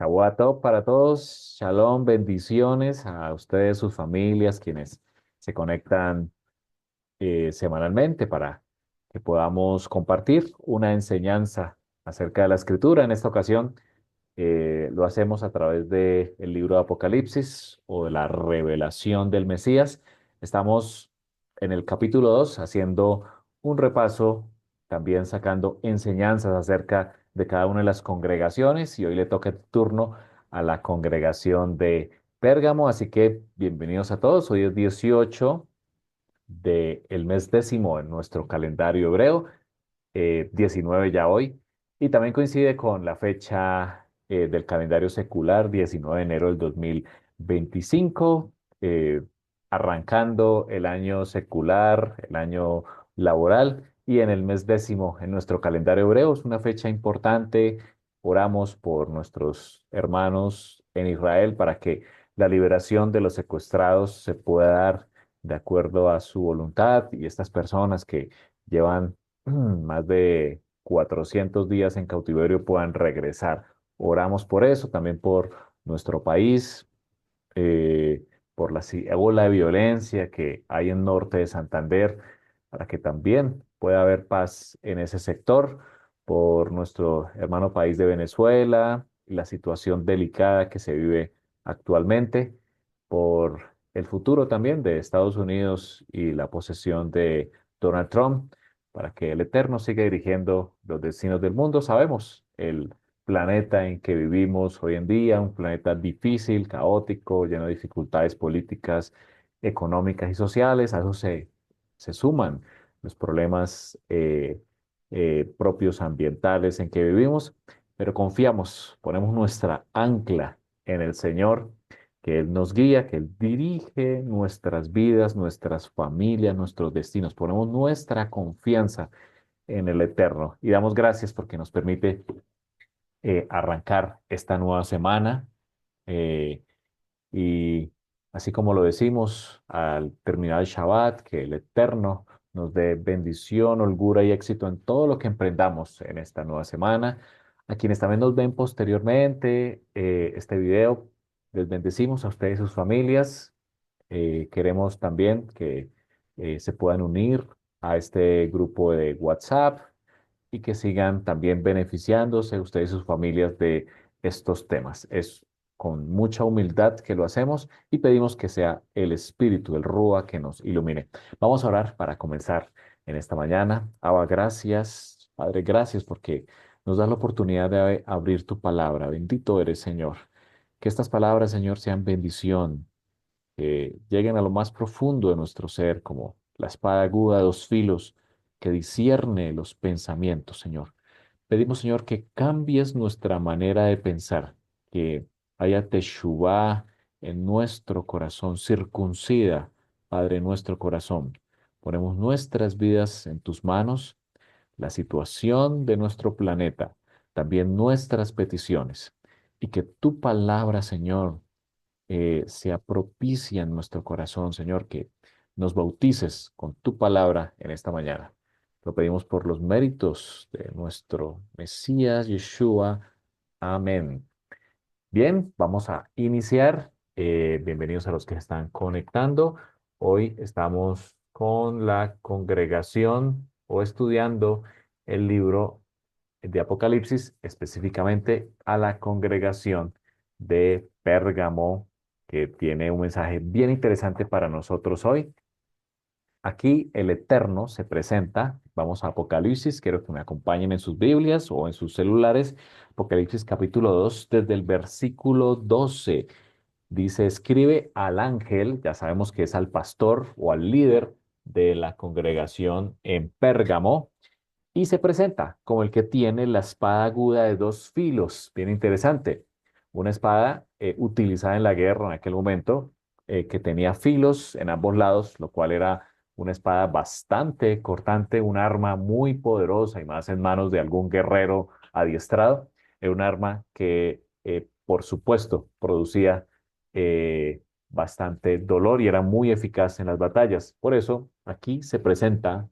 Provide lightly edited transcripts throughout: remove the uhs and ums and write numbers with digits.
Shavuot para todos, shalom, bendiciones a ustedes, sus familias, quienes se conectan semanalmente para que podamos compartir una enseñanza acerca de la Escritura. En esta ocasión lo hacemos a través del libro de Apocalipsis o de la revelación del Mesías. Estamos en el capítulo 2 haciendo un repaso, también sacando enseñanzas acerca de cada una de las congregaciones y hoy le toca el turno a la congregación de Pérgamo, así que bienvenidos a todos. Hoy es 18 del mes décimo en nuestro calendario hebreo, 19 ya hoy, y también coincide con la fecha del calendario secular, 19 de enero del 2025, arrancando el año secular, el año laboral, y en el mes décimo en nuestro calendario hebreo es una fecha importante. Oramos por nuestros hermanos en Israel para que la liberación de los secuestrados se pueda dar de acuerdo a su voluntad y estas personas que llevan más de 400 días en cautiverio puedan regresar. Oramos por eso, también por nuestro país, eh, por la ola de violencia que hay en norte de Santander, para que también pueda haber paz en ese sector, por nuestro hermano país de Venezuela y la situación delicada que se vive actualmente, por el futuro también de Estados Unidos y la posesión de Donald Trump, para que el Eterno siga dirigiendo los destinos del mundo. Sabemos el planeta en que vivimos hoy en día, un planeta difícil, caótico, lleno de dificultades políticas, económicas y sociales. A eso se suman los problemas propios ambientales en que vivimos, pero confiamos, ponemos nuestra ancla en el Señor, que Él nos guía, que Él dirige nuestras vidas, nuestras familias, nuestros destinos. Ponemos nuestra confianza en el Eterno y damos gracias porque nos permite arrancar esta nueva semana. eh, y así como lo decimos al terminar el Shabbat, que el Eterno nos dé bendición, holgura y éxito en todo lo que emprendamos en esta nueva semana. A quienes también nos ven posteriormente este video, les bendecimos a ustedes y sus familias. Queremos también que se puedan unir a este grupo de WhatsApp y que sigan también beneficiándose ustedes y sus familias de estos temas. Es con mucha humildad que lo hacemos y pedimos que sea el Espíritu, el Rúa, que nos ilumine. Vamos a orar para comenzar en esta mañana. Abba, gracias, Padre, gracias porque nos das la oportunidad de abrir tu palabra. Bendito eres, Señor. Que estas palabras, Señor, sean bendición, que lleguen a lo más profundo de nuestro ser, como la espada aguda de dos filos que discierne los pensamientos, Señor. Pedimos, Señor, que cambies nuestra manera de pensar, que haya teshuvá en nuestro corazón, circuncida, Padre, nuestro corazón. Ponemos nuestras vidas en tus manos, la situación de nuestro planeta, también nuestras peticiones, y que tu palabra, Señor, sea propicia en nuestro corazón, Señor, que nos bautices con tu palabra en esta mañana. Lo pedimos por los méritos de nuestro Mesías Yeshua. Amén. Bien, vamos a iniciar. Bienvenidos a los que se están conectando. Hoy estamos con la congregación o estudiando el libro de Apocalipsis, específicamente a la congregación de Pérgamo, que tiene un mensaje bien interesante para nosotros hoy. Aquí el Eterno se presenta. Vamos a Apocalipsis. Quiero que me acompañen en sus Biblias o en sus celulares. Apocalipsis capítulo 2 desde el versículo 12. Dice, escribe al ángel, ya sabemos que es al pastor o al líder de la congregación en Pérgamo, y se presenta como el que tiene la espada aguda de dos filos. Bien interesante. Una espada utilizada en la guerra en aquel momento, que tenía filos en ambos lados, lo cual era una espada bastante cortante, un arma muy poderosa y más en manos de algún guerrero adiestrado. Era un arma que, por supuesto, producía bastante dolor y era muy eficaz en las batallas. Por eso, aquí se presenta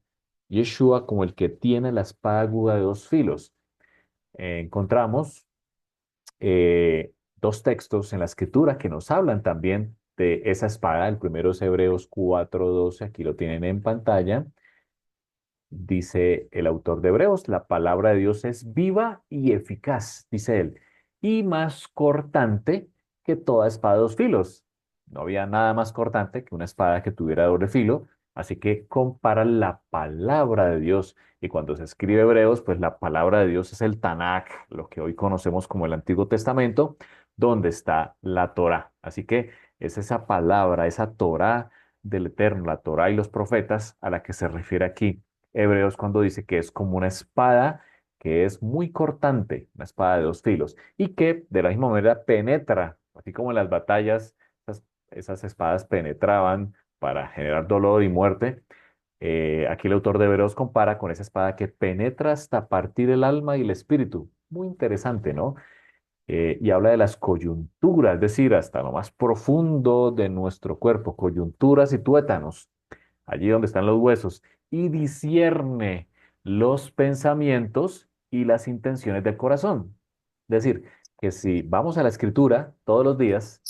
Yeshua como el que tiene la espada aguda de dos filos. Encontramos dos textos en la escritura que nos hablan también de esa espada. El primero es Hebreos 4:12, aquí lo tienen en pantalla. Dice el autor de Hebreos, la palabra de Dios es viva y eficaz, dice él, y más cortante que toda espada de dos filos. No había nada más cortante que una espada que tuviera doble filo, así que compara la palabra de Dios. Y cuando se escribe Hebreos, pues la palabra de Dios es el Tanakh, lo que hoy conocemos como el Antiguo Testamento, donde está la Torá. Así que es esa palabra, esa Torá del Eterno, la Torá y los profetas, a la que se refiere aquí Hebreos cuando dice que es como una espada que es muy cortante, una espada de dos filos, y que de la misma manera penetra, así como en las batallas esas espadas penetraban para generar dolor y muerte. Aquí el autor de Hebreos compara con esa espada que penetra hasta partir el alma y el espíritu. Muy interesante, ¿no? Y habla de las coyunturas, es decir, hasta lo más profundo de nuestro cuerpo, coyunturas y tuétanos allí donde están los huesos, y discierne los pensamientos y las intenciones del corazón. Es decir, que si vamos a la escritura todos los días,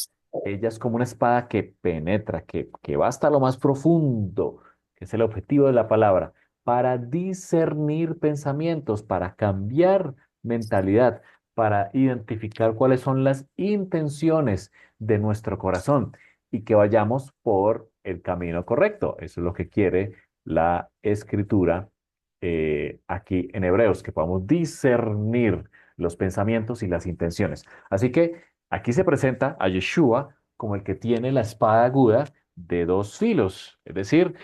ella es como una espada que penetra, que va hasta lo más profundo, que es el objetivo de la palabra, para discernir pensamientos, para cambiar mentalidad, para identificar cuáles son las intenciones de nuestro corazón y que vayamos por el camino correcto. Eso es lo que quiere la escritura aquí en Hebreos, que podamos discernir los pensamientos y las intenciones. Así que aquí se presenta a Yeshua como el que tiene la espada aguda de dos filos, es decir,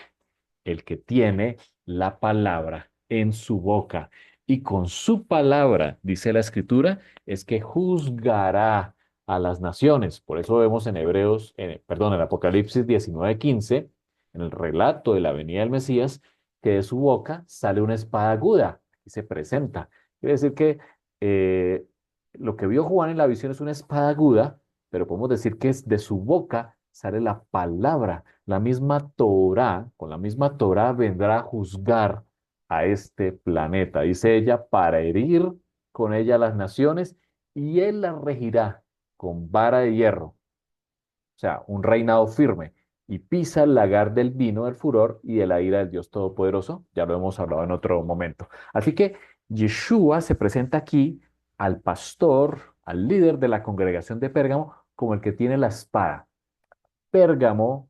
el que tiene la palabra en su boca. Y con su palabra, dice la escritura, es que juzgará a las naciones. Por eso vemos en Hebreos, perdón, en Apocalipsis 19:15, en el relato de la venida del Mesías, que de su boca sale una espada aguda y se presenta. Quiere decir que eh, lo que vio Juan en la visión es una espada aguda, pero podemos decir que es de su boca sale la palabra, la misma Torá, con la misma Torá vendrá a juzgar a este planeta, dice ella, para herir con ella a las naciones y él las regirá con vara de hierro, o sea, un reinado firme, y pisa el lagar del vino del furor y de la ira del Dios Todopoderoso, ya lo hemos hablado en otro momento. Así que Yeshua se presenta aquí al pastor, al líder de la congregación de Pérgamo, como el que tiene la espada. Pérgamo,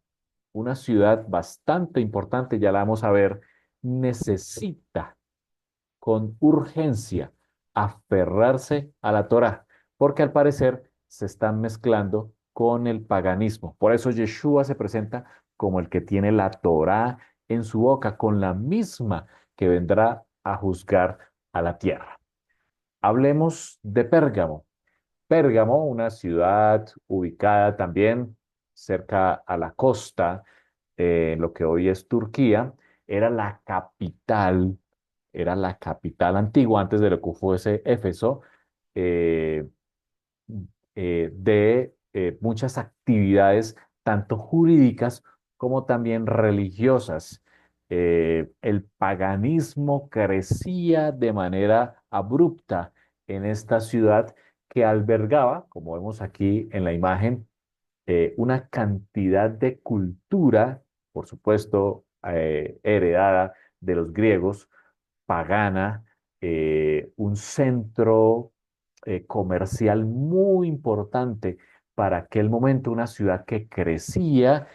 una ciudad bastante importante, ya la vamos a ver, necesita con urgencia aferrarse a la Torá, porque al parecer se están mezclando con el paganismo. Por eso Yeshua se presenta como el que tiene la Torá en su boca, con la misma que vendrá a juzgar a la tierra. Hablemos de Pérgamo. Pérgamo, una ciudad ubicada también cerca a la costa, en lo que hoy es Turquía, era era la capital antigua antes de lo que fuese Éfeso, eh, de muchas actividades, tanto jurídicas como también religiosas. El paganismo crecía de manera abrupta en esta ciudad que albergaba, como vemos aquí en la imagen, una cantidad de cultura, por supuesto, heredada de los griegos, pagana, un centro comercial muy importante para aquel momento, una ciudad que crecía,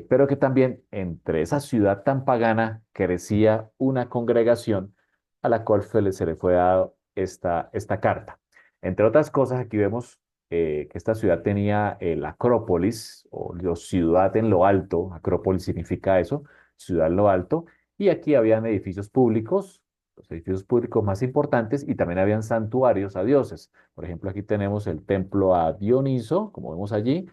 pero que también entre esa ciudad tan pagana crecía una congregación a la cual se le fue dado esta carta. Entre otras cosas, aquí vemos que esta ciudad tenía la Acrópolis o la ciudad en lo alto, Acrópolis significa eso, ciudad en lo alto, y aquí habían edificios públicos, los edificios públicos más importantes, y también habían santuarios a dioses. Por ejemplo, aquí tenemos el templo a Dioniso, como vemos allí,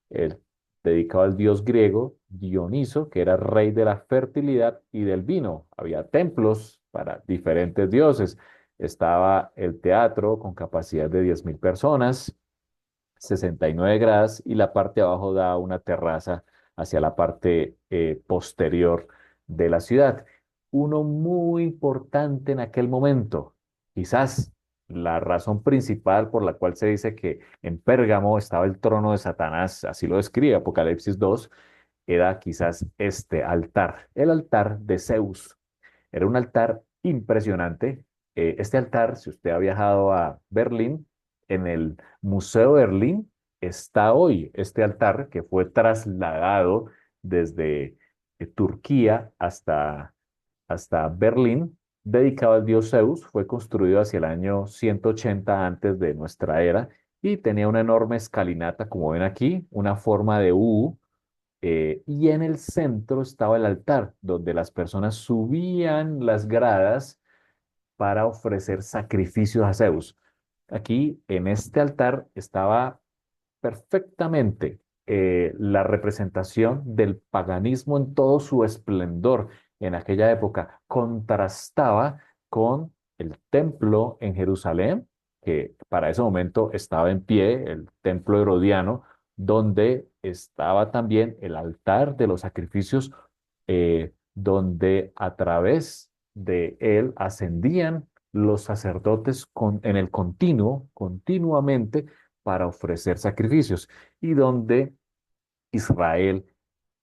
el, dedicado al dios griego Dioniso, que era rey de la fertilidad y del vino. Había templos para diferentes dioses. Estaba el teatro con capacidad de 10.000 personas, 69 gradas, y la parte de abajo da una terraza hacia la parte posterior de la ciudad. Uno muy importante en aquel momento, quizás la razón principal por la cual se dice que en Pérgamo estaba el trono de Satanás, así lo describe Apocalipsis 2, era quizás este altar, el altar de Zeus. Era un altar impresionante. Este altar, si usted ha viajado a Berlín, en el Museo de Berlín está hoy este altar que fue trasladado desde Turquía hasta Berlín, dedicado al dios Zeus. Fue construido hacia el año 180 antes de nuestra era y tenía una enorme escalinata, como ven aquí, una forma de U, y en el centro estaba el altar, donde las personas subían las gradas para ofrecer sacrificios a Zeus. Aquí, en este altar, estaba perfectamente la representación del paganismo en todo su esplendor en aquella época. Contrastaba con el templo en Jerusalén, que para ese momento estaba en pie, el templo herodiano, donde estaba también el altar de los sacrificios, donde a través de él ascendían los sacerdotes en el continuamente, para ofrecer sacrificios, y donde Israel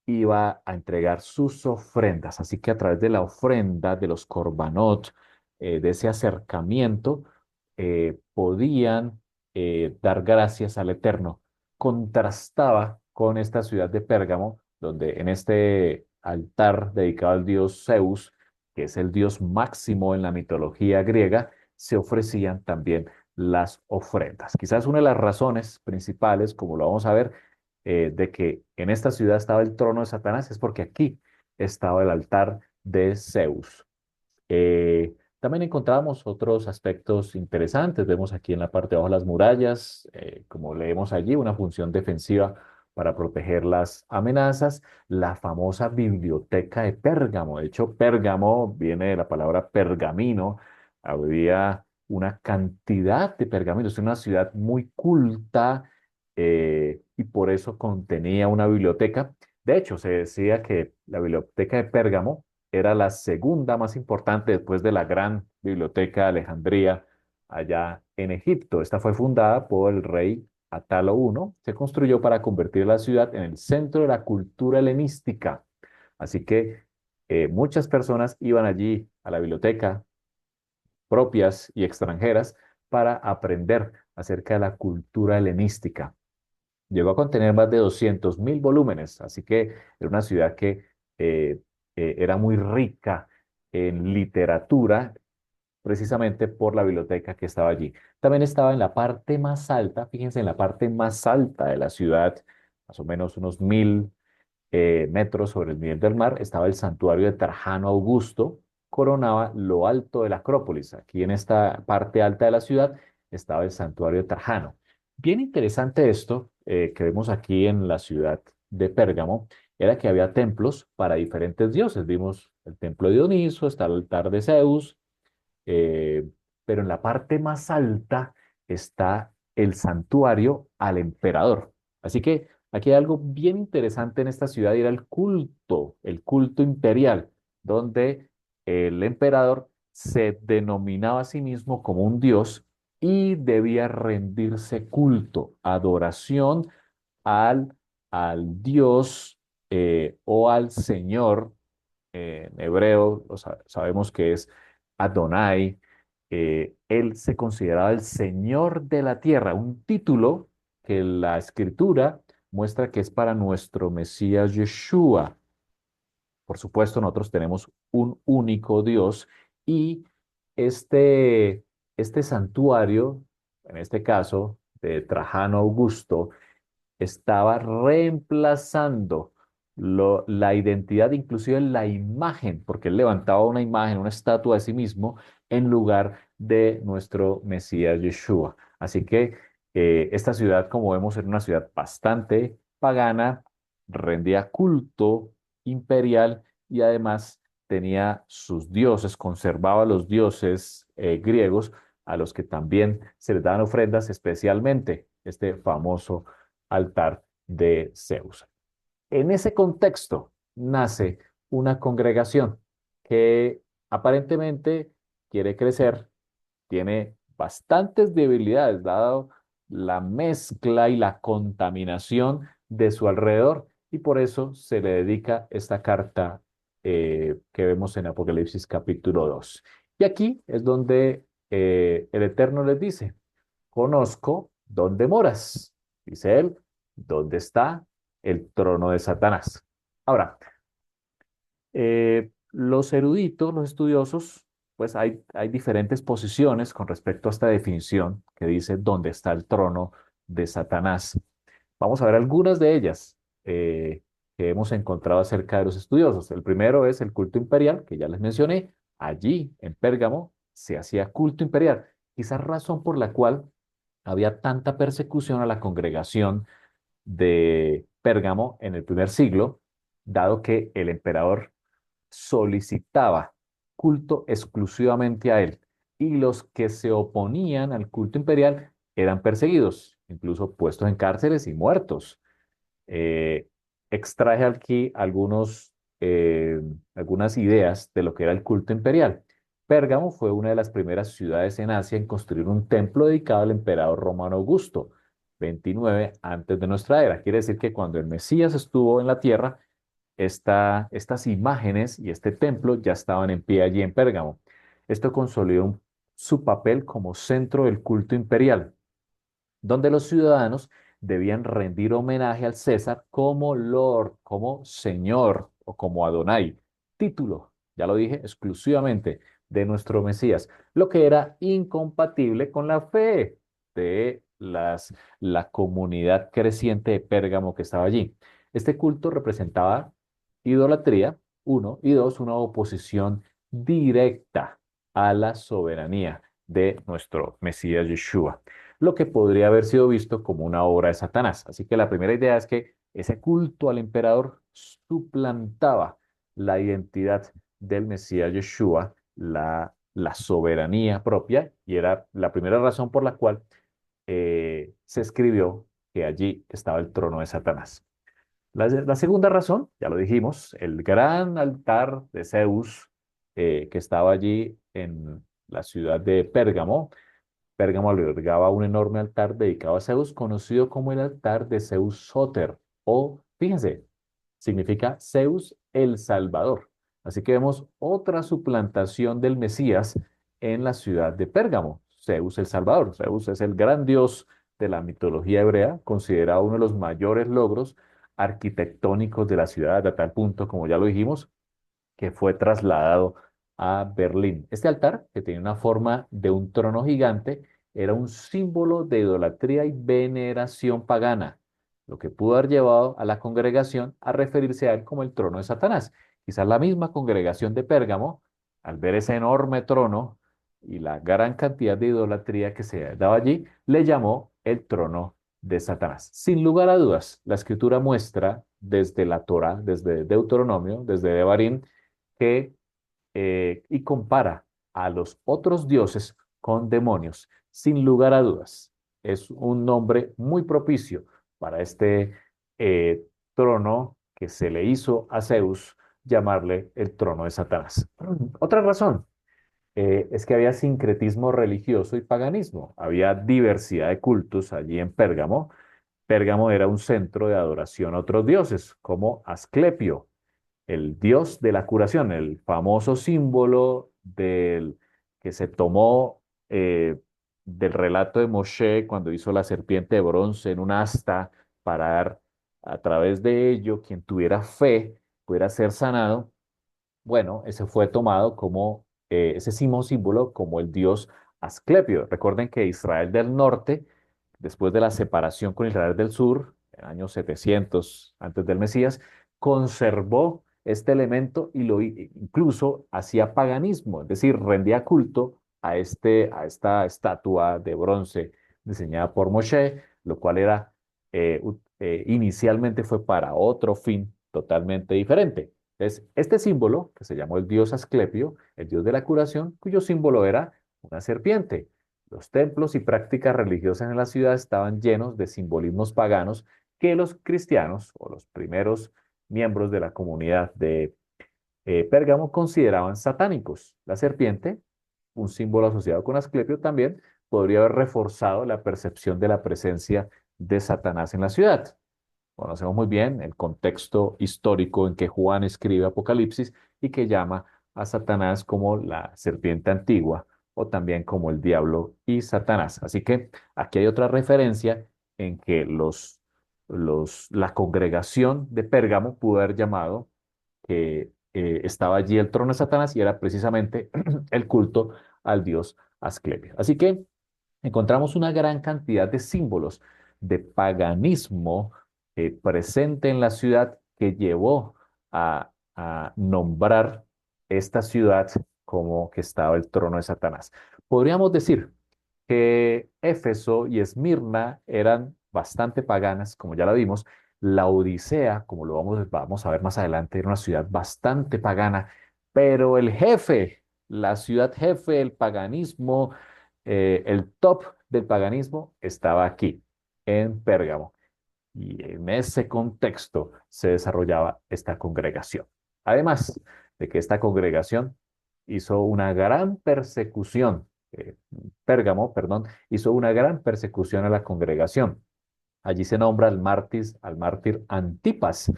iba a entregar sus ofrendas. Así que a través de la ofrenda, de los korbanot, de ese acercamiento, podían dar gracias al Eterno. Contrastaba con esta ciudad de Pérgamo, donde en este altar dedicado al dios Zeus, que es el dios máximo en la mitología griega, se ofrecían también las ofrendas. Quizás una de las razones principales, como lo vamos a ver, de que en esta ciudad estaba el trono de Satanás, es porque aquí estaba el altar de Zeus. También encontramos otros aspectos interesantes. Vemos aquí en la parte de abajo las murallas, como leemos allí, una función defensiva para proteger las amenazas. La famosa biblioteca de Pérgamo. De hecho, Pérgamo viene de la palabra pergamino. Había una cantidad de pergaminos. Es una ciudad muy culta, y por eso contenía una biblioteca. De hecho, se decía que la biblioteca de Pérgamo era la segunda más importante después de la gran biblioteca de Alejandría allá en Egipto. Esta fue fundada por el rey Atalo I. Se construyó para convertir la ciudad en el centro de la cultura helenística. Así que muchas personas iban allí a la biblioteca, propias y extranjeras, para aprender acerca de la cultura helenística. Llegó a contener más de 200.000 volúmenes, así que era una ciudad que eh, era muy rica en literatura, precisamente por la biblioteca que estaba allí. También estaba en la parte más alta, fíjense, en la parte más alta de la ciudad, más o menos unos 1.000 metros sobre el nivel del mar, estaba el santuario de Trajano Augusto, coronaba lo alto de la Acrópolis. Aquí en esta parte alta de la ciudad estaba el santuario de Trajano. Bien interesante esto, que vemos aquí en la ciudad de Pérgamo, era que había templos para diferentes dioses. Vimos el templo de Dioniso, está el altar de Zeus, eh, pero en la parte más alta está el santuario al emperador. Así que aquí hay algo bien interesante en esta ciudad, y era el culto imperial, donde el emperador se denominaba a sí mismo como un dios y debía rendirse culto, adoración al, al dios, o al señor. En hebreo sabemos que es Adonai. Él se consideraba el Señor de la tierra, un título que la escritura muestra que es para nuestro Mesías Yeshua. Por supuesto, nosotros tenemos un único Dios, y este, este santuario, en este caso de Trajano Augusto, estaba reemplazando la identidad, inclusive la imagen, porque él levantaba una imagen, una estatua de sí mismo, en lugar de nuestro Mesías Yeshua. Así que esta ciudad, como vemos, era una ciudad bastante pagana, rendía culto imperial, y además tenía sus dioses, conservaba los dioses griegos, a los que también se les daban ofrendas, especialmente este famoso altar de Zeus. En ese contexto nace una congregación que aparentemente quiere crecer, tiene bastantes debilidades, dado la mezcla y la contaminación de su alrededor, y por eso se le dedica esta carta que vemos en Apocalipsis capítulo 2. Y aquí es donde el Eterno les dice, conozco dónde moras, dice él, dónde está el trono de Satanás. Ahora, los eruditos, los estudiosos, pues hay diferentes posiciones con respecto a esta definición que dice dónde está el trono de Satanás. Vamos a ver algunas de ellas que hemos encontrado acerca de los estudiosos. El primero es el culto imperial, que ya les mencioné. Allí, en Pérgamo, se hacía culto imperial. Quizás razón por la cual había tanta persecución a la congregación de Pérgamo en el primer siglo, dado que el emperador solicitaba culto exclusivamente a él, y los que se oponían al culto imperial eran perseguidos, incluso puestos en cárceles y muertos. Eh, Extraje aquí algunas ideas de lo que era el culto imperial. Pérgamo fue una de las primeras ciudades en Asia en construir un templo dedicado al emperador romano Augusto, 29 antes de nuestra era. Quiere decir que cuando el Mesías estuvo en la tierra, estas imágenes y este templo ya estaban en pie allí en Pérgamo. Esto consolidó su papel como centro del culto imperial, donde los ciudadanos debían rendir homenaje al César como Lord, como Señor o como Adonai, título, ya lo dije, exclusivamente de nuestro Mesías, lo que era incompatible con la fe de la comunidad creciente de Pérgamo que estaba allí. Este culto representaba idolatría, uno, y dos, una oposición directa a la soberanía de nuestro Mesías Yeshua, lo que podría haber sido visto como una obra de Satanás. Así que la primera idea es que ese culto al emperador suplantaba la identidad del Mesías Yeshua, la soberanía propia, y era la primera razón por la cual se escribió que allí estaba el trono de Satanás. La segunda razón, ya lo dijimos, el gran altar de Zeus que estaba allí en la ciudad de Pérgamo. Pérgamo albergaba un enorme altar dedicado a Zeus, conocido como el altar de Zeus Soter, o, fíjense, significa Zeus el Salvador. Así que vemos otra suplantación del Mesías en la ciudad de Pérgamo, Zeus el Salvador. Zeus es el gran dios de la mitología hebrea, considerado uno de los mayores logros arquitectónicos de la ciudad, a tal punto, como ya lo dijimos, que fue trasladado a Berlín. Este altar, que tenía una forma de un trono gigante, era un símbolo de idolatría y veneración pagana, lo que pudo haber llevado a la congregación a referirse a él como el trono de Satanás. Quizás la misma congregación de Pérgamo, al ver ese enorme trono y la gran cantidad de idolatría que se daba allí, le llamó el trono de Satanás. Sin lugar a dudas, la escritura muestra desde la Torá, desde Deuteronomio, desde Devarim, que y compara a los otros dioses con demonios. Sin lugar a dudas, es un nombre muy propicio para este trono que se le hizo a Zeus llamarle el trono de Satanás. Otra razón es que había sincretismo religioso y paganismo. Había diversidad de cultos allí en Pérgamo. Pérgamo era un centro de adoración a otros dioses, como Asclepio, el dios de la curación, el famoso símbolo del que se tomó del relato de Moshe cuando hizo la serpiente de bronce en un asta para dar a través de ello quien tuviera fe pudiera ser sanado. Bueno, ese fue tomado como ese mismo símbolo como el dios Asclepio. Recuerden que Israel del norte, después de la separación con Israel del sur, en el año 700 antes del Mesías, conservó este elemento y incluso hacía paganismo, es decir, rendía culto a esta estatua de bronce diseñada por Moshe, lo cual era inicialmente fue para otro fin totalmente diferente. Entonces, este símbolo, que se llamó el dios Asclepio, el dios de la curación, cuyo símbolo era una serpiente. Los templos y prácticas religiosas en la ciudad estaban llenos de simbolismos paganos que los cristianos o los primeros miembros de la comunidad de Pérgamo consideraban satánicos. La serpiente, un símbolo asociado con Asclepio también, podría haber reforzado la percepción de la presencia de Satanás en la ciudad. Conocemos muy bien el contexto histórico en que Juan escribe Apocalipsis y que llama a Satanás como la serpiente antigua o también como el diablo y Satanás. Así que aquí hay otra referencia en que la congregación de Pérgamo pudo haber llamado que estaba allí el trono de Satanás y era precisamente el culto al dios Asclepio. Así que encontramos una gran cantidad de símbolos de paganismo presente en la ciudad que llevó a nombrar esta ciudad como que estaba el trono de Satanás. Podríamos decir que Éfeso y Esmirna eran bastante paganas, como ya la vimos. La Odisea, como lo vamos a ver más adelante, era una ciudad bastante pagana, pero el jefe, la ciudad jefe, el paganismo, el top del paganismo estaba aquí, en Pérgamo. Y en ese contexto se desarrollaba esta congregación. Además de que esta congregación hizo una gran persecución, Pérgamo, perdón, hizo una gran persecución a la congregación. Allí se nombra al mártir Antipas.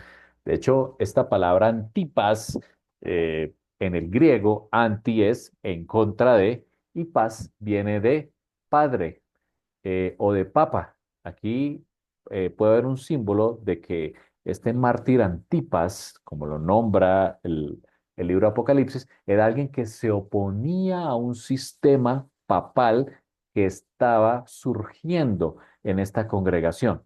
De hecho, esta palabra Antipas en el griego, anti es en contra de, y pas viene de padre o de papa. Aquí puede haber un símbolo de que este mártir Antipas, como lo nombra el libro Apocalipsis, era alguien que se oponía a un sistema papal que estaba surgiendo en esta congregación.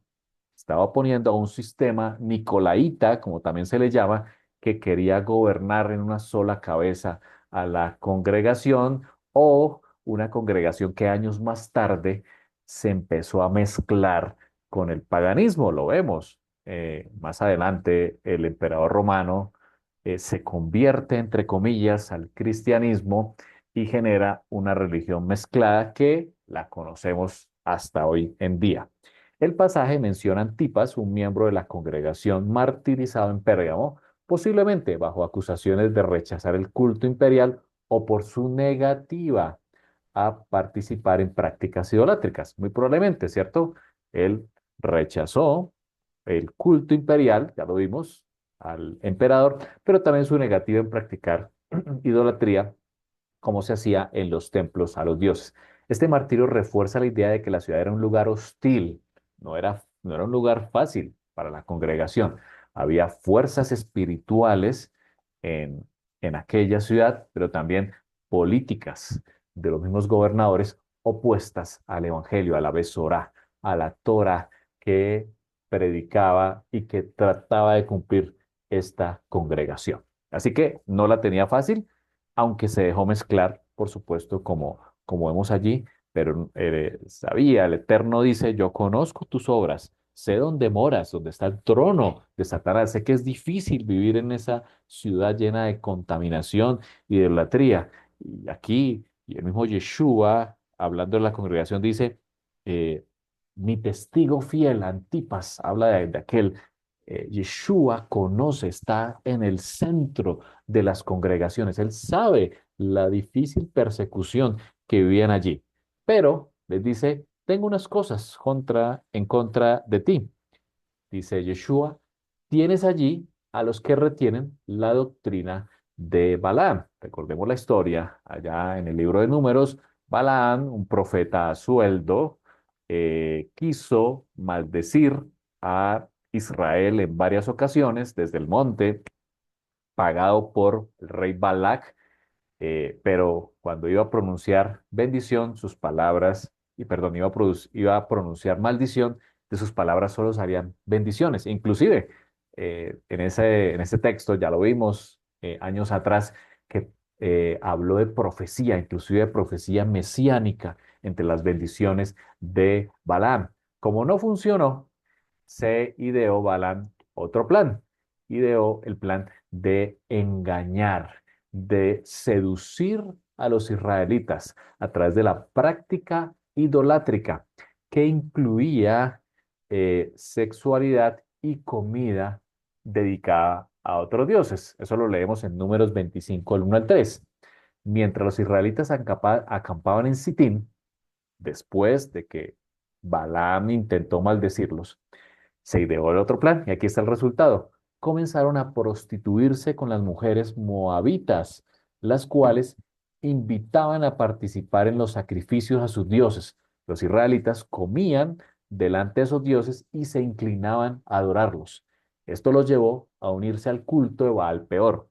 Estaba oponiendo a un sistema nicolaíta, como también se le llama, que quería gobernar en una sola cabeza a la congregación o una congregación que años más tarde se empezó a mezclar con el paganismo. Lo vemos. Más adelante, el emperador romano se convierte, entre comillas, al cristianismo y genera una religión mezclada que la conocemos hasta hoy en día. El pasaje menciona a Antipas, un miembro de la congregación martirizado en Pérgamo, posiblemente bajo acusaciones de rechazar el culto imperial o por su negativa a participar en prácticas idolátricas. Muy probablemente, ¿cierto? Él rechazó el culto imperial, ya lo vimos, al emperador, pero también su negativa en practicar idolatría como se hacía en los templos a los dioses. Este martirio refuerza la idea de que la ciudad era un lugar hostil, no era un lugar fácil para la congregación. Había fuerzas espirituales en, en aquella ciudad, pero también políticas de los mismos gobernadores opuestas al Evangelio, a la Besorá, a la Torah que predicaba y que trataba de cumplir esta congregación. Así que no la tenía fácil, aunque se dejó mezclar, por supuesto, como vemos allí, pero sabía, el Eterno dice, yo conozco tus obras, sé dónde moras, dónde está el trono de Satanás, sé que es difícil vivir en esa ciudad llena de contaminación y de idolatría. Y aquí, y el mismo Yeshua, hablando de la congregación, dice, eh, mi testigo fiel, Antipas, habla de aquel. Yeshua conoce, está en el centro de las congregaciones. Él sabe la difícil persecución que vivían allí, pero les dice, tengo unas cosas en contra de ti. Dice Yeshua, tienes allí a los que retienen la doctrina de Balaam. Recordemos la historia allá en el libro de Números. Balaam, un profeta a sueldo, quiso maldecir a Israel en varias ocasiones desde el monte, pagado por el rey Balac, pero cuando iba a pronunciar bendición, sus palabras, y perdón, iba a pronunciar maldición, de sus palabras solo salían bendiciones. Inclusive, en ese texto, ya lo vimos años atrás, que habló de profecía, inclusive de profecía mesiánica entre las bendiciones de Balaam. Como no funcionó, se ideó Balaam otro plan. Ideó el plan de engañar, de seducir a los israelitas a través de la práctica idolátrica que incluía sexualidad y comida dedicada a otros dioses. Eso lo leemos en Números 25, el 1 al 3. Mientras los israelitas acampaban en Sitín, después de que Balaam intentó maldecirlos, se ideó el otro plan y aquí está el resultado. Comenzaron a prostituirse con las mujeres moabitas, las cuales invitaban a participar en los sacrificios a sus dioses. Los israelitas comían delante de esos dioses y se inclinaban a adorarlos. Esto los llevó a unirse al culto de Baal Peor.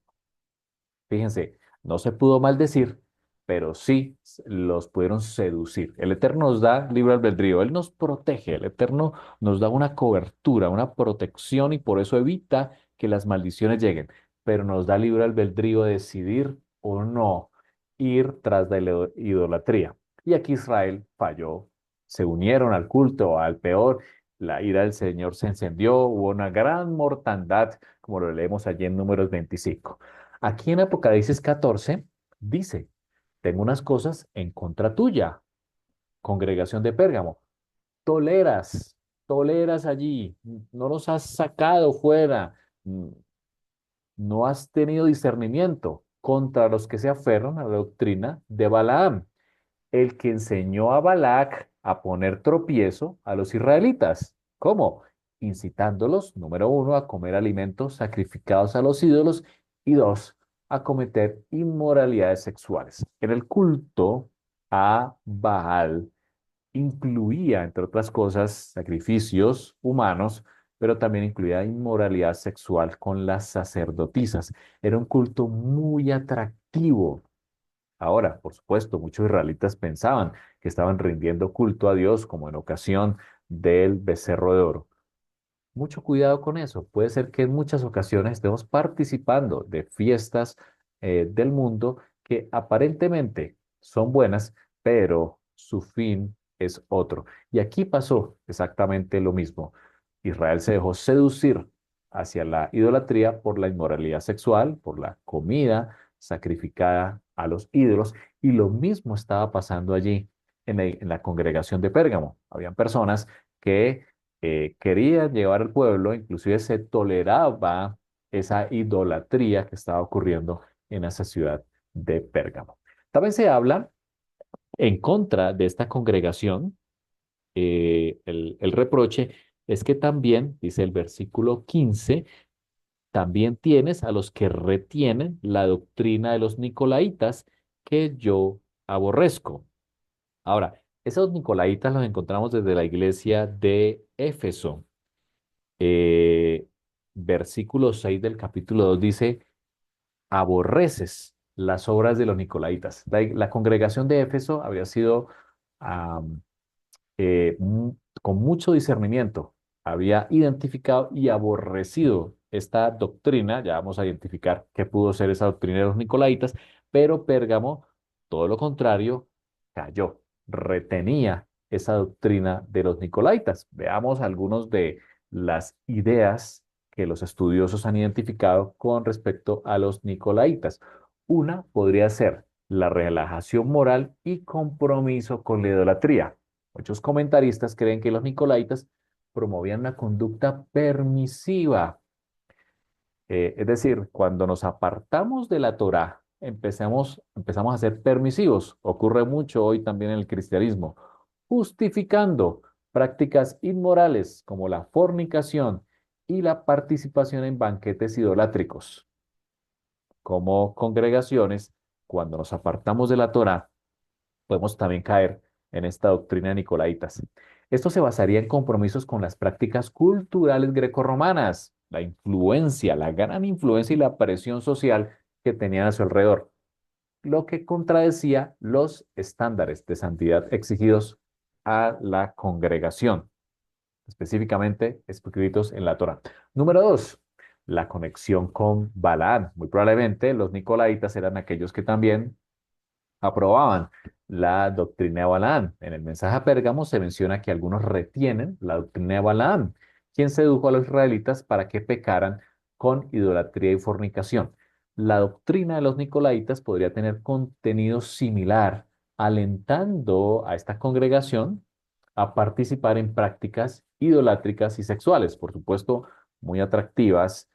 Fíjense, no se pudo maldecir, pero sí los pudieron seducir. El Eterno nos da libre albedrío, Él nos protege, el Eterno nos da una cobertura, una protección y por eso evita que las maldiciones lleguen, pero nos da libre albedrío de decidir o no ir tras de la idolatría. Y aquí Israel falló, se unieron al culto, al peor, la ira del Señor se encendió, hubo una gran mortandad, como lo leemos allí en Números 25. Aquí en Apocalipsis 14 dice, tengo unas cosas en contra tuya, congregación de Pérgamo. Toleras, toleras allí, no los has sacado fuera, no has tenido discernimiento contra los que se aferran a la doctrina de Balaam, el que enseñó a Balac a poner tropiezo a los israelitas. ¿Cómo? Incitándolos, número uno, a comer alimentos sacrificados a los ídolos y dos, a cometer inmoralidades sexuales. En el culto a Baal incluía, entre otras cosas, sacrificios humanos, pero también incluía inmoralidad sexual con las sacerdotisas. Era un culto muy atractivo. Ahora, por supuesto, muchos israelitas pensaban que estaban rindiendo culto a Dios, como en ocasión del becerro de oro. Mucho cuidado con eso. Puede ser que en muchas ocasiones estemos participando de fiestas del mundo que aparentemente son buenas, pero su fin es otro. Y aquí pasó exactamente lo mismo. Israel se dejó seducir hacia la idolatría por la inmoralidad sexual, por la comida sacrificada a los ídolos, y lo mismo estaba pasando allí en la congregación de Pérgamo. Habían personas que quería llevar al pueblo, inclusive se toleraba esa idolatría que estaba ocurriendo en esa ciudad de Pérgamo. También se habla en contra de esta congregación, el reproche es que también, dice el versículo 15, también tienes a los que retienen la doctrina de los nicolaitas que yo aborrezco. Ahora, esos nicolaitas los encontramos desde la iglesia de Éfeso. eh, Versículo 6 del capítulo 2 dice, aborreces las obras de los nicolaitas. La congregación de Éfeso había sido am, con mucho discernimiento, había identificado y aborrecido esta doctrina, ya vamos a identificar qué pudo ser esa doctrina de los nicolaitas, pero Pérgamo, todo lo contrario, cayó, retenía esa doctrina de los nicolaitas. Veamos algunos de las ideas que los estudiosos han identificado con respecto a los nicolaitas. Una podría ser la relajación moral y compromiso con la idolatría. Muchos comentaristas creen que los nicolaitas promovían una conducta permisiva, es decir, cuando nos apartamos de la Torá, empezamos a ser permisivos. Ocurre mucho hoy también en el cristianismo, justificando prácticas inmorales como la fornicación y la participación en banquetes idolátricos. Como congregaciones, cuando nos apartamos de la Torá, podemos también caer en esta doctrina de Nicolaitas. Esto se basaría en compromisos con las prácticas culturales grecorromanas, la influencia, la gran influencia y la presión social que tenían a su alrededor, lo que contradecía los estándares de santidad exigidos a la congregación, específicamente escritos en la Torá. Número dos, la conexión con Balaam. Muy probablemente los nicolaitas eran aquellos que también aprobaban la doctrina de Balaam. En el mensaje a Pérgamo se menciona que algunos retienen la doctrina de Balaam, quien sedujo a los israelitas para que pecaran con idolatría y fornicación. La doctrina de los nicolaitas podría tener contenido similar, alentando a esta congregación a participar en prácticas idolátricas y sexuales, por supuesto, muy atractivas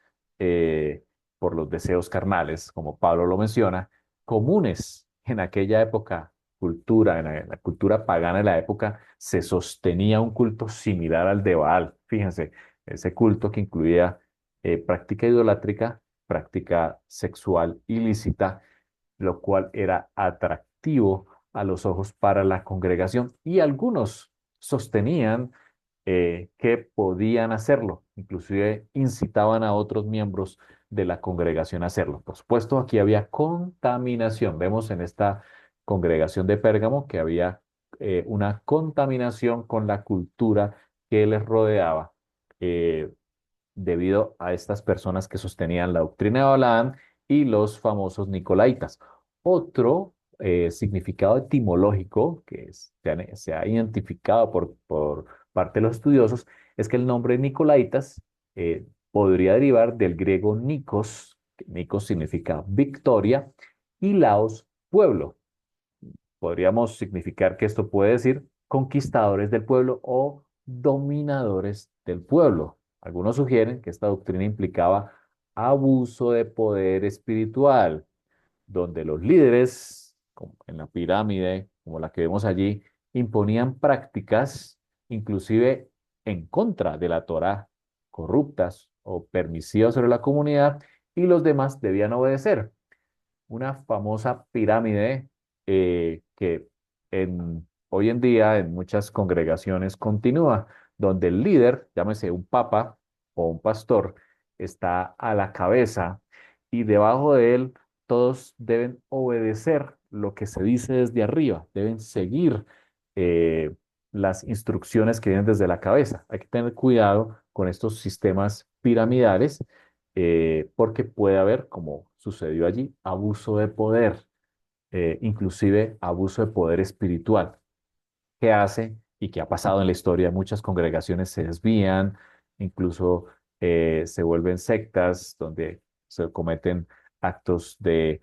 por los deseos carnales, como Pablo lo menciona, comunes en aquella época cultura, en la cultura pagana de la época, se sostenía un culto similar al de Baal. Fíjense, ese culto que incluía práctica idolátrica, práctica sexual ilícita, lo cual era atractivo a los ojos para la congregación y algunos sostenían que podían hacerlo, inclusive incitaban a otros miembros de la congregación a hacerlo. Por supuesto, aquí había contaminación. Vemos en esta congregación de Pérgamo que había una contaminación con la cultura que les rodeaba. Eh, Debido a estas personas que sostenían la doctrina de Balaam y los famosos Nicolaitas. Otro significado etimológico se ha identificado por parte de los estudiosos es que el nombre Nicolaitas podría derivar del griego Nikos, que Nikos significa victoria, y Laos, pueblo. Podríamos significar que esto puede decir conquistadores del pueblo o dominadores del pueblo. Algunos sugieren que esta doctrina implicaba abuso de poder espiritual, donde los líderes, como en la pirámide, como la que vemos allí, imponían prácticas inclusive en contra de la Torá, corruptas o permisivas sobre la comunidad, y los demás debían obedecer una famosa pirámide que hoy en día en muchas congregaciones continúa, donde el líder, llámese un papa o un pastor, está a la cabeza y debajo de él todos deben obedecer lo que se dice desde arriba, deben seguir eh, las instrucciones que vienen desde la cabeza. Hay que tener cuidado con estos sistemas piramidales porque puede haber, como sucedió allí, abuso de poder, inclusive abuso de poder espiritual, que hace y que ha pasado en la historia. Muchas congregaciones se desvían, incluso se vuelven sectas donde se cometen actos de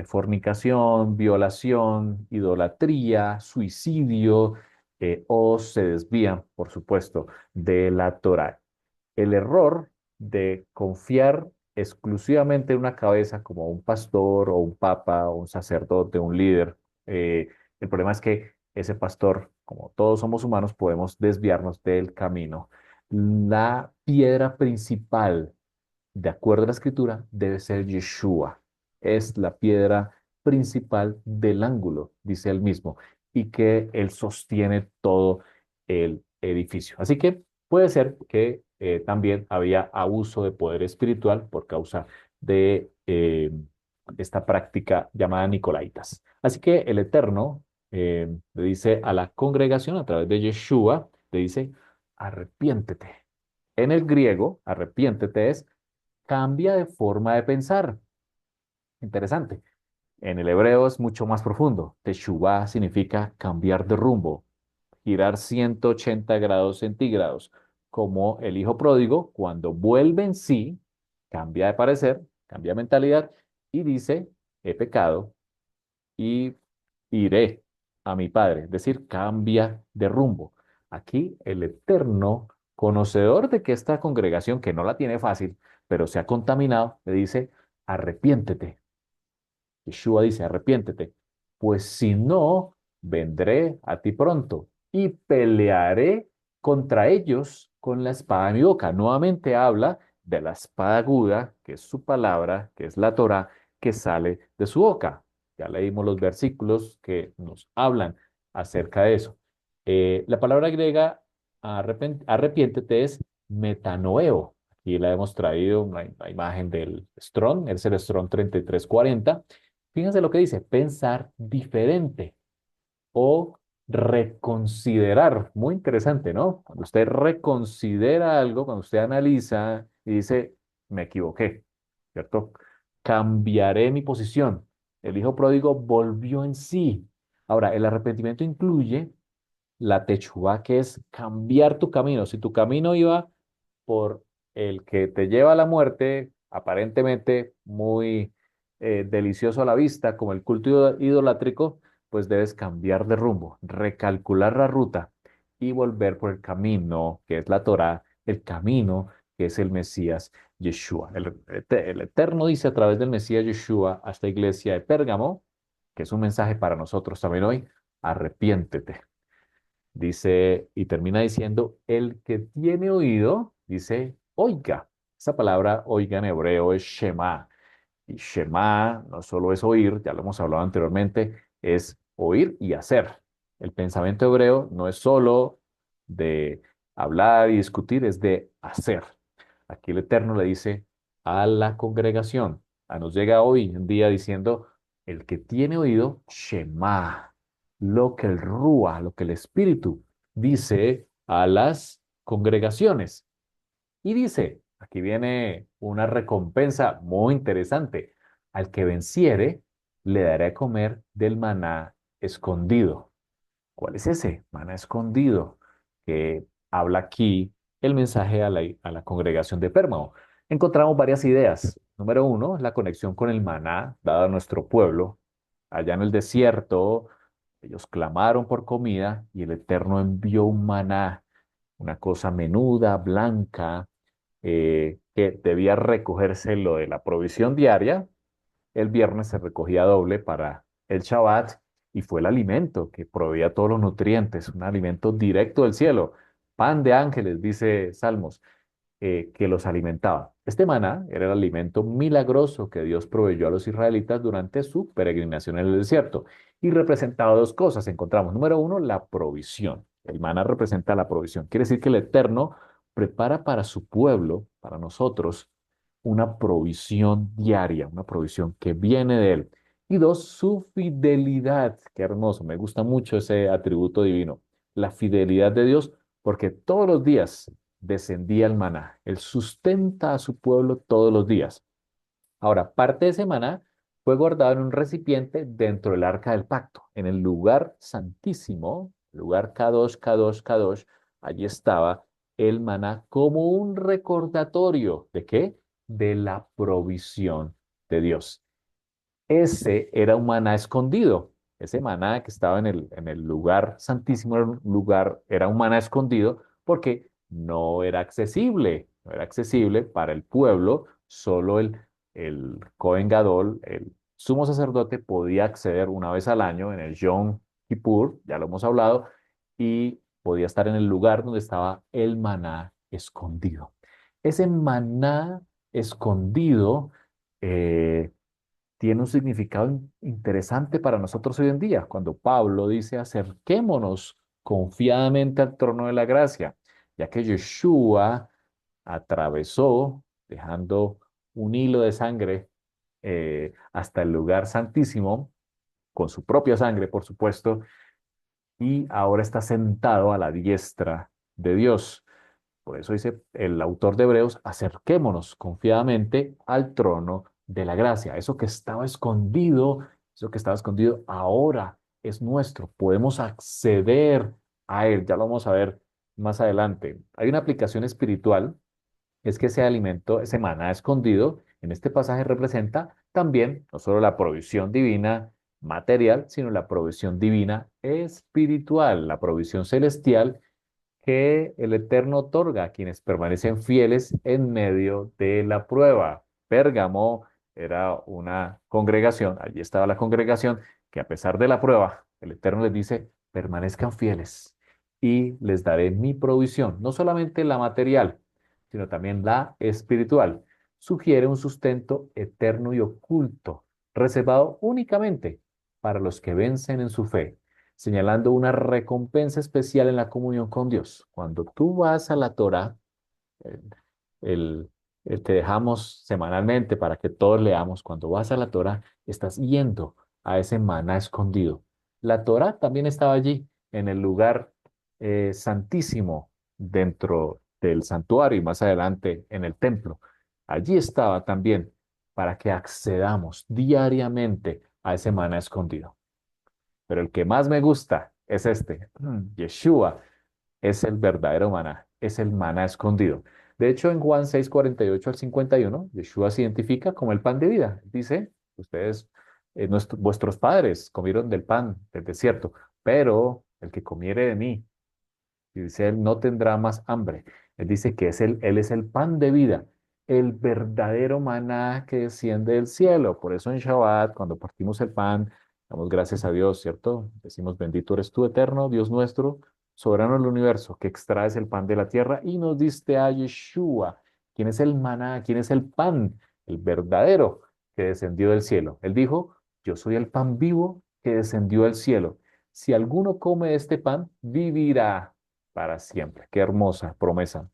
fornicación, violación, idolatría, suicidio, o se desvían, por supuesto, de la Torá. El error de confiar exclusivamente en una cabeza como un pastor o un papa o un sacerdote, un líder, el problema es que ese pastor, como todos somos humanos, podemos desviarnos del camino. La piedra principal, de acuerdo a la escritura, debe ser Yeshua. Es la piedra principal del ángulo, dice él mismo, y que él sostiene todo el edificio. Así que puede ser que también había abuso de poder espiritual por causa de esta práctica llamada Nicolaitas. Así que el Eterno le dice a la congregación a través de Yeshua, le dice, arrepiéntete. En el griego, arrepiéntete es cambia de forma de pensar. Interesante. En el hebreo es mucho más profundo. Teshuvah significa cambiar de rumbo, girar 180 grados centígrados, como el hijo pródigo, cuando vuelve en sí, cambia de parecer, cambia de mentalidad y dice, he pecado y iré a mi padre. Es decir, cambia de rumbo. Aquí el Eterno, conocedor de que esta congregación, que no la tiene fácil, pero se ha contaminado, le dice, arrepiéntete. Yeshua dice, arrepiéntete, pues si no, vendré a ti pronto y pelearé contra ellos con la espada de mi boca. Nuevamente habla de la espada aguda, que es su palabra, que es la Torah, que sale de su boca. Ya leímos los versículos que nos hablan acerca de eso. La palabra griega arrepiéntete es metanoeo. Aquí la hemos traído una imagen del Strong, es el Strong 3340. Fíjense lo que dice, pensar diferente o reconsiderar. Muy interesante, ¿no? Cuando usted reconsidera algo, cuando usted analiza y dice, me equivoqué, ¿cierto? Cambiaré mi posición. El hijo pródigo volvió en sí. Ahora, el arrepentimiento incluye la techuvá, que es cambiar tu camino. Si tu camino iba por el que te lleva a la muerte, aparentemente muy delicioso a la vista, como el culto idolátrico, pues debes cambiar de rumbo, recalcular la ruta y volver por el camino que es la Torá, el camino que es el Mesías Yeshua. El Eterno dice a través del Mesías Yeshua a esta iglesia de Pérgamo, que es un mensaje para nosotros también hoy, arrepiéntete. Dice, y termina diciendo, el que tiene oído, dice, oiga. Esa palabra oiga en hebreo es Shema. Y Shema no solo es oír, ya lo hemos hablado anteriormente, es oír y hacer. El pensamiento hebreo no es solo de hablar y discutir, es de hacer. Aquí el Eterno le dice a la congregación, nos llega hoy en día diciendo, el que tiene oído, Shema, lo que el Rúa, lo que el Espíritu dice a las congregaciones. Y dice, aquí viene una recompensa muy interesante. Al que venciere, le daré a comer del maná escondido. ¿Cuál es ese maná escondido que habla aquí el mensaje a la congregación de Pérgamo? Encontramos varias ideas. Número uno, la conexión con el maná dado a nuestro pueblo. Allá en el desierto, ellos clamaron por comida y el Eterno envió un maná, una cosa menuda, blanca, que debía recogerse lo de la provisión diaria. El viernes se recogía doble para el Shabbat y fue el alimento que proveía todos los nutrientes, un alimento directo del cielo. Pan de ángeles, dice Salmos, que los alimentaba. Este maná era el alimento milagroso que Dios proveyó a los israelitas durante su peregrinación en el desierto y representaba dos cosas. Encontramos, número uno, la provisión. El maná representa la provisión. Quiere decir que el Eterno prepara para su pueblo, para nosotros, una provisión diaria, una provisión que viene de Él. Y dos, su fidelidad. Qué hermoso, me gusta mucho ese atributo divino. La fidelidad de Dios, porque todos los días descendía el maná. Él sustenta a su pueblo todos los días. Ahora, parte de ese maná fue guardado en un recipiente dentro del arca del pacto, en el lugar santísimo, lugar Kadosh, Kadosh, Kadosh. Allí estaba el maná como un recordatorio ¿de qué? De la provisión de Dios. Ese era un maná escondido. Ese maná que estaba en el lugar santísimo, era un lugar, era un maná escondido porque no era accesible, no era accesible para el pueblo, solo el Cohen Gadol, el sumo sacerdote, podía acceder una vez al año en el Yom Kippur, ya lo hemos hablado, y podía estar en el lugar donde estaba el maná escondido. Ese maná escondido eh, tiene un significado interesante para nosotros hoy en día, cuando Pablo dice acerquémonos confiadamente al trono de la gracia, ya que Yeshua atravesó, dejando un hilo de sangre hasta el lugar santísimo, con su propia sangre, por supuesto, y ahora está sentado a la diestra de Dios. Por eso dice el autor de Hebreos, acerquémonos confiadamente al trono de la gracia. Eso que estaba escondido ahora es nuestro. Podemos acceder a él. Ya lo vamos a ver más adelante. Hay una aplicación espiritual, es que ese alimento, ese maná escondido, en este pasaje representa también no solo la provisión divina material, sino la provisión divina espiritual, la provisión celestial que el Eterno otorga a quienes permanecen fieles en medio de la prueba. Pérgamo era una congregación, allí estaba la congregación, que a pesar de la prueba, el Eterno les dice, permanezcan fieles y les daré mi provisión, no solamente la material, sino también la espiritual. Sugiere un sustento eterno y oculto, reservado únicamente para los que vencen en su fe, señalando una recompensa especial en la comunión con Dios. Cuando tú vas a la Torah, el, el que dejamos semanalmente para que todos leamos, cuando vas a la Torah, estás yendo a ese maná escondido. La Torah también estaba allí, en el lugar santísimo, dentro del santuario y más adelante en el templo. Allí estaba también para que accedamos diariamente a ese maná escondido. Pero el que más me gusta es este. Yeshua es el verdadero maná, es el maná escondido. De hecho, en Juan 6:48 al 51, Yeshua se identifica como el pan de vida. Dice, ustedes, vuestros padres comieron del pan del desierto, pero el que comiere de mí, y dice él, no tendrá más hambre. Él dice que él es el pan de vida, el verdadero maná que desciende del cielo. Por eso en Shabbat, cuando partimos el pan, Damos gracias a Dios, ¿cierto? Decimos, bendito eres tú, eterno, Dios nuestro, soberano del universo, que extraes el pan de la tierra y nos diste a Yeshua. ¿Quién es el maná? ¿Quién es el pan? El verdadero que descendió del cielo. Él dijo, yo soy el pan vivo que descendió del cielo. Si alguno come de este pan, vivirá para siempre. Qué hermosa promesa.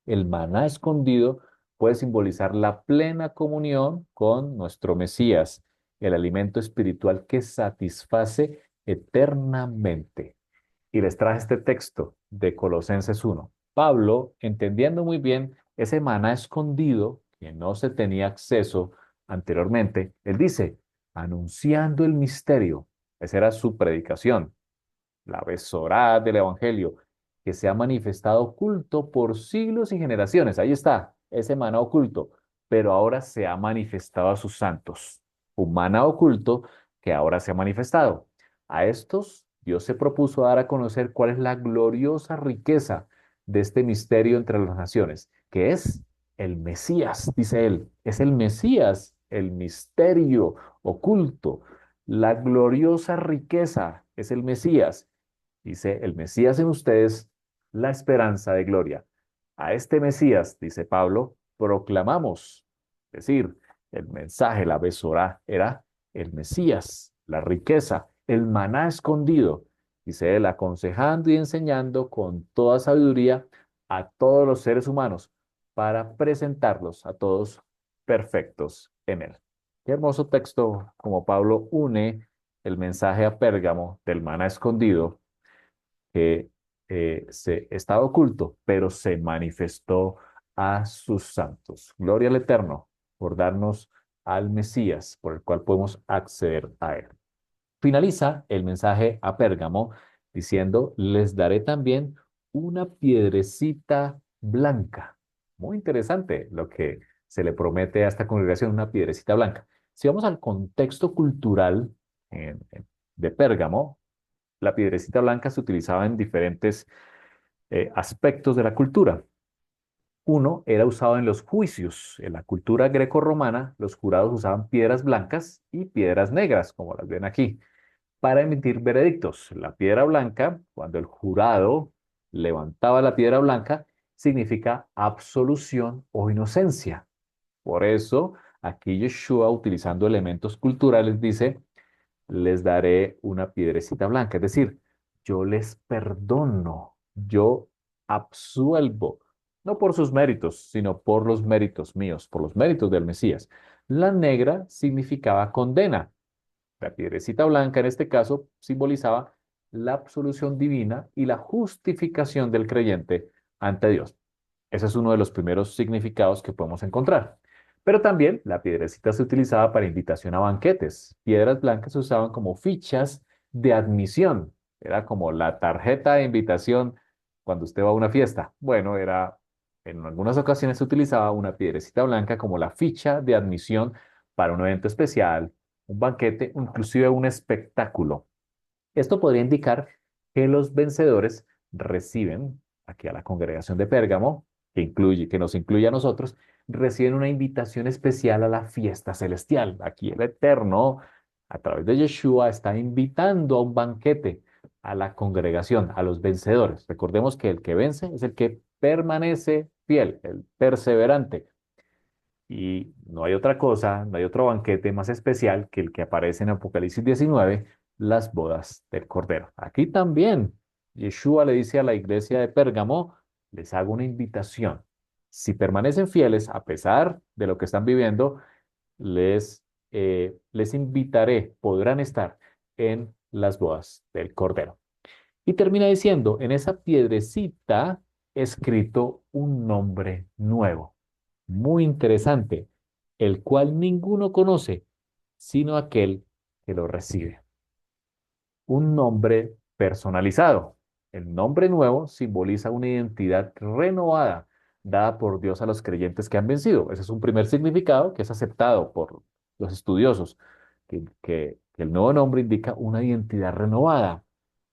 El maná escondido puede simbolizar la plena comunión con nuestro Mesías, el alimento espiritual que satisface eternamente. Y les traje este texto de Colosenses 1. Pablo, entendiendo muy bien ese maná escondido que no se tenía acceso anteriormente, él dice, anunciando el misterio. Esa era su predicación, la besorá del Evangelio, que se ha manifestado oculto por siglos y generaciones. Ahí está, ese maná oculto, pero ahora se ha manifestado a sus santos. Un maná oculto que ahora se ha manifestado. A estos Dios se propuso dar a conocer cuál es la gloriosa riqueza de este misterio entre las naciones, que es el Mesías, dice él. Es el Mesías, el misterio oculto. La gloriosa riqueza es el Mesías. Dice, el Mesías en ustedes, la esperanza de gloria. A este Mesías, dice Pablo, proclamamos. Es decir, el mensaje, la besorá, era el Mesías, la riqueza, el maná escondido. Dice él, aconsejando y enseñando con toda sabiduría a todos los seres humanos para presentarlos a todos perfectos en él. Qué hermoso texto como Pablo une el mensaje a Pérgamo del maná escondido que se estaba oculto, pero se manifestó a sus santos. Gloria al Eterno por darnos al Mesías, por el cual podemos acceder a él. Finaliza el mensaje a Pérgamo diciendo, les daré también una piedrecita blanca. Muy interesante lo que se le promete a esta congregación, una piedrecita blanca. Si vamos al contexto cultural de Pérgamo, la piedrecita blanca se utilizaba en diferentes aspectos de la cultura. Uno era usado en los juicios. En la cultura grecorromana, los jurados usaban piedras blancas y piedras negras, como las ven aquí, para emitir veredictos. La piedra blanca, cuando el jurado levantaba la piedra blanca, significa absolución o inocencia. Por eso, aquí Yeshua, utilizando elementos culturales, dice, les daré una piedrecita blanca. Es decir, yo les perdono, yo absuelvo, no por sus méritos, sino por los méritos míos, por los méritos del Mesías. La negra significaba condena. La piedrecita blanca en este caso simbolizaba la absolución divina y la justificación del creyente ante Dios. Ese es uno de los primeros significados que podemos encontrar. Pero también la piedrecita se utilizaba para invitación a banquetes. Piedras blancas se usaban como fichas de admisión. Era como la tarjeta de invitación cuando usted va a una fiesta. Bueno, en algunas ocasiones se utilizaba una piedrecita blanca como la ficha de admisión para un evento especial, un banquete, inclusive un espectáculo. Esto podría indicar que los vencedores reciben, aquí a la congregación de Pérgamo, que nos incluye a nosotros, reciben una invitación especial a la fiesta celestial. Aquí el Eterno, a través de Yeshua, está invitando a un banquete a la congregación, a los vencedores. Recordemos que el que vence es el que permanece fiel, el perseverante. Y no hay otra cosa, no hay otro banquete más especial que el que aparece en Apocalipsis 19, las bodas del Cordero. Aquí también Yeshua le dice a la iglesia de Pérgamo, les hago una invitación. Si permanecen fieles a pesar de lo que están viviendo, les invitaré, podrán estar en las bodas del Cordero. Y termina diciendo, en esa piedrecita escrito un nombre nuevo, muy interesante, el cual ninguno conoce, sino aquel que lo recibe. Un nombre personalizado. El nombre nuevo simboliza una identidad renovada dada por Dios a los creyentes que han vencido. Ese es un primer significado que es aceptado por los estudiosos, que el nuevo nombre indica una identidad renovada.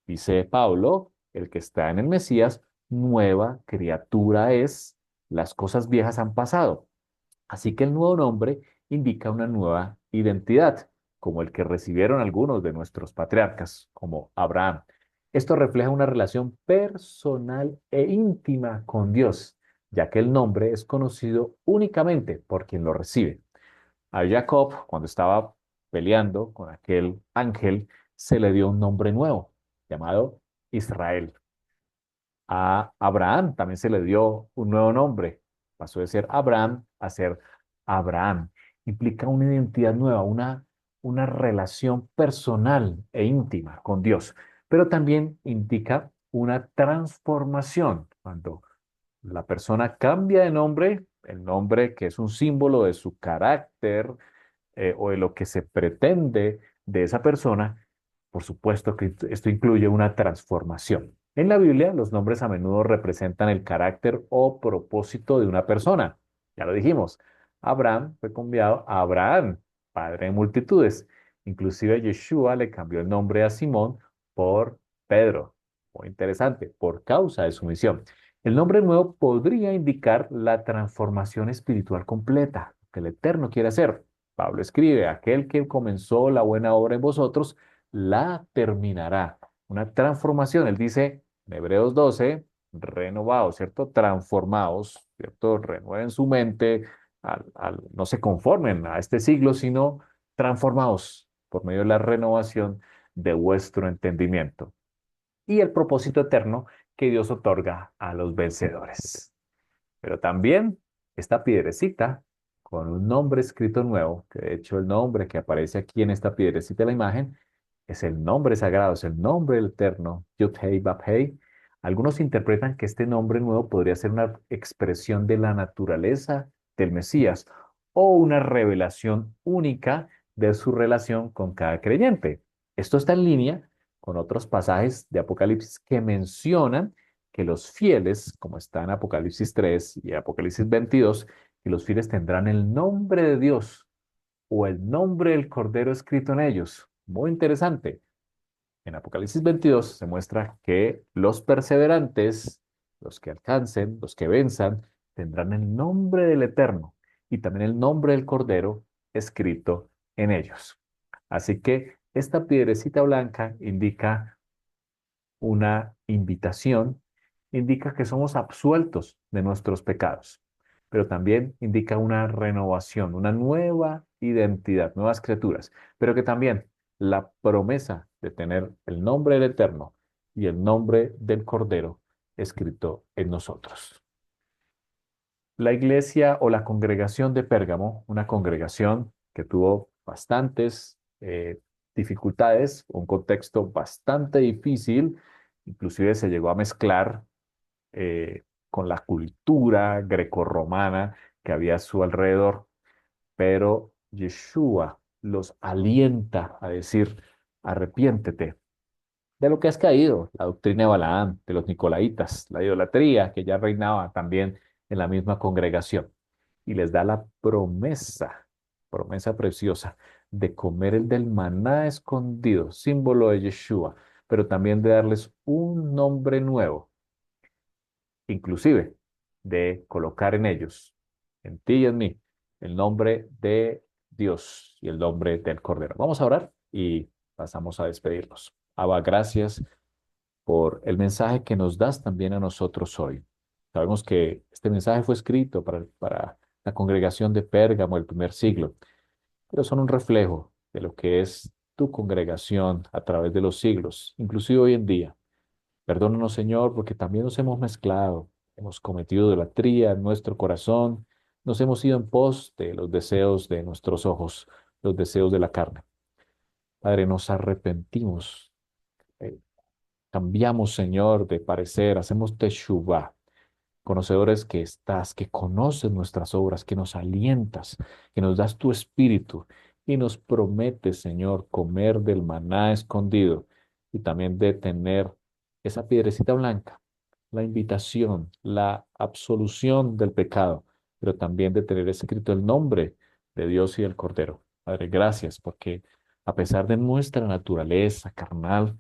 Dice Pablo, el que está en el Mesías, nueva criatura es, las cosas viejas han pasado. Así que el nuevo nombre indica una nueva identidad. como el que recibieron algunos de nuestros patriarcas, como Abraham. Esto refleja una relación personal e íntima con Dios, ya que el nombre es conocido únicamente por quien lo recibe. A Jacob, cuando estaba peleando con aquel ángel, se le dio un nombre nuevo, llamado Israel. A Abraham también se le dio un nuevo nombre. Pasó de ser Abraham a ser Abraham. Implica una identidad nueva, una relación personal e íntima con Dios, pero también indica una transformación. Cuando la persona cambia de nombre, el nombre que es un símbolo de su carácter, o de lo que se pretende de esa persona, por supuesto que esto incluye una transformación. En la Biblia, los nombres a menudo representan el carácter o propósito de una persona. Ya lo dijimos, Abraham fue cambiado a Abraham, padre de multitudes. Inclusive Yeshua le cambió el nombre a Simón por Pedro. Muy interesante, por causa de su misión. El nombre nuevo podría indicar la transformación espiritual completa que el Eterno quiere hacer. Pablo escribe, aquel que comenzó la buena obra en vosotros, la terminará. Una transformación, él dice en Hebreos 12, renovados, ¿cierto? Transformados, ¿cierto? Renueven su mente, no se conformen a este siglo, sino transformados por medio de la renovación de vuestro entendimiento y el propósito eterno que Dios otorga a los vencedores. Pero también esta piedrecita con un nombre escrito nuevo, que de hecho el nombre que aparece aquí en esta piedrecita de la imagen es el nombre sagrado, es el nombre del Eterno, Yud-Hei Bab-Hei. Algunos interpretan que este nombre nuevo podría ser una expresión de la naturaleza del Mesías o una revelación única de su relación con cada creyente. Esto está en línea con otros pasajes de Apocalipsis que mencionan que los fieles, como está en Apocalipsis 3 y Apocalipsis 22, que los fieles tendrán el nombre de Dios o el nombre del Cordero escrito en ellos. Muy interesante. En Apocalipsis 22 se muestra que los perseverantes, los que alcancen, los que venzan, tendrán el nombre del Eterno y también el nombre del Cordero escrito en ellos. Así que esta piedrecita blanca indica una invitación, indica que somos absueltos de nuestros pecados, pero también indica una renovación, una nueva identidad, nuevas criaturas, pero que también la promesa de tener el nombre del Eterno y el nombre del Cordero escrito en nosotros. La iglesia o la congregación de Pérgamo, una congregación que tuvo bastantes dificultades, un contexto bastante difícil, inclusive se llegó a mezclar con la cultura grecorromana que había a su alrededor, pero Yeshua los alienta a decir, arrepiéntete de lo que has caído, la doctrina de Balaam, de los Nicolaitas, la idolatría que ya reinaba también en la misma congregación. Y les da la promesa, promesa preciosa, de comer el del maná escondido, símbolo de Yeshua, pero también de darles un nombre nuevo, inclusive de colocar en ellos, en ti y en mí, el nombre de Dios y el nombre del Cordero. Vamos a orar y pasamos a despedirnos. Abba, gracias por el mensaje que nos das también a nosotros hoy. Sabemos que este mensaje fue escrito para la congregación de Pérgamo del primer siglo, pero son un reflejo de lo que es tu congregación a través de los siglos, inclusive hoy en día. Perdónanos, Señor, porque también nos hemos mezclado, hemos cometido idolatría en nuestro corazón, nos hemos ido en pos de los deseos de nuestros ojos, los deseos de la carne. Padre, nos arrepentimos, eh, cambiamos, Señor, de parecer, hacemos teshuvah, conocedores que estás, que conoces nuestras obras, que nos alientas, que nos das tu espíritu y nos prometes, Señor, comer del maná escondido y también de tener esa piedrecita blanca, la invitación, la absolución del pecado, pero también de tener escrito el nombre de Dios y del Cordero. Padre, gracias porque a pesar de nuestra naturaleza carnal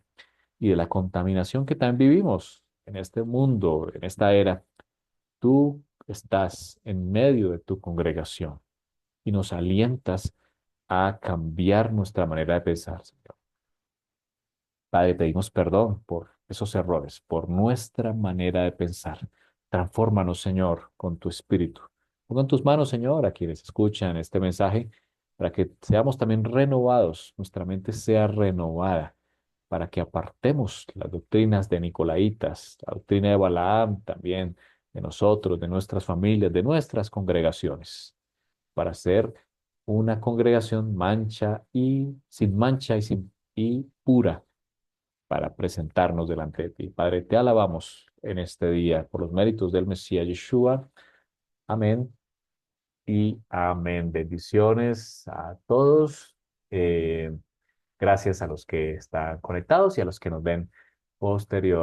y de la contaminación que también vivimos en este mundo, en esta era, tú estás en medio de tu congregación y nos alientas a cambiar nuestra manera de pensar, Señor. Padre, pedimos perdón por esos errores, por nuestra manera de pensar. Transfórmanos, Señor, con tu espíritu. Ponga en tus manos, Señor, a quienes escuchan este mensaje, para que seamos también renovados, nuestra mente sea renovada, para que apartemos las doctrinas de Nicolaitas, la doctrina de Balaam también, de nosotros, de nuestras familias, de nuestras congregaciones, para ser una congregación mancha y sin y pura para presentarnos delante de ti. Padre, te alabamos en este día por los méritos del Mesías Yeshua. Amén y amén. Bendiciones a todos. Gracias a los que están conectados y a los que nos ven posterior.